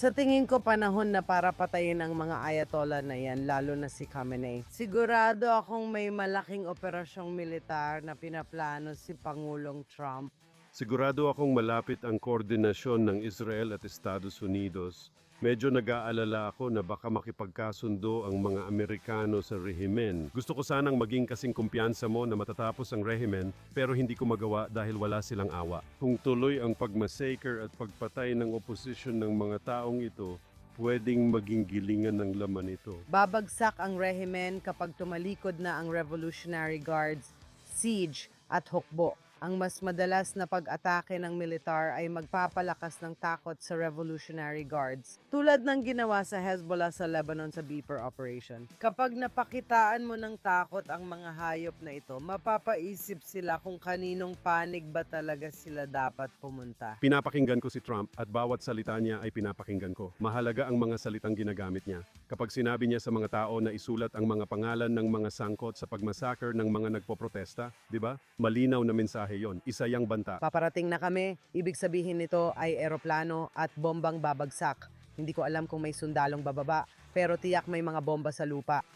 Sa tingin ko panahon na para patayin ang mga ayatollah na yan, lalo na si Khamenei. Sigurado akong may malaking operasyong militar na pinaplano si Pangulong Trump. Sigurado akong malapit ang koordinasyon ng Israel at Estados Unidos. Medyo nag-aalala ako na baka makipagkasundo ang mga Amerikano sa rehimen. Gusto ko sanang maging kasing kumpiyansa mo na matatapos ang rehimen, pero hindi ko magawa dahil wala silang awa. Kung tuloy ang pagmassacre at pagpatay ng oposisyon ng mga taong ito, pwedeng maging gilingan ng laman ito. Babagsak ang rehimen kapag tumalikod na ang Revolutionary Guards, siege at hukbo. Ang mas madalas na pag-atake ng militar ay magpapalakas ng takot sa Revolutionary Guards, tulad ng ginawa sa Hezbollah sa Lebanon sa Beeper Operation. Kapag napakitaan mo ng takot ang mga hayop na ito, mapapaisip sila kung kaninong panig ba talaga sila dapat pumunta. Pinapakinggan ko si Trump at bawat salita niya ay pinapakinggan ko. Mahalaga ang mga salitang ginagamit niya. Kapag sinabi niya sa mga tao na isulat ang mga pangalan ng mga sangkot sa pagmassacre ng mga nagpoprotesta, di ba? Malinaw na mensahe yon. Isa yang banta. Paparating na kami, ibig sabihin nito ay eroplano at bombang babagsak. Hindi ko alam kung may sundalong bababa, pero tiyak may mga bomba sa lupa.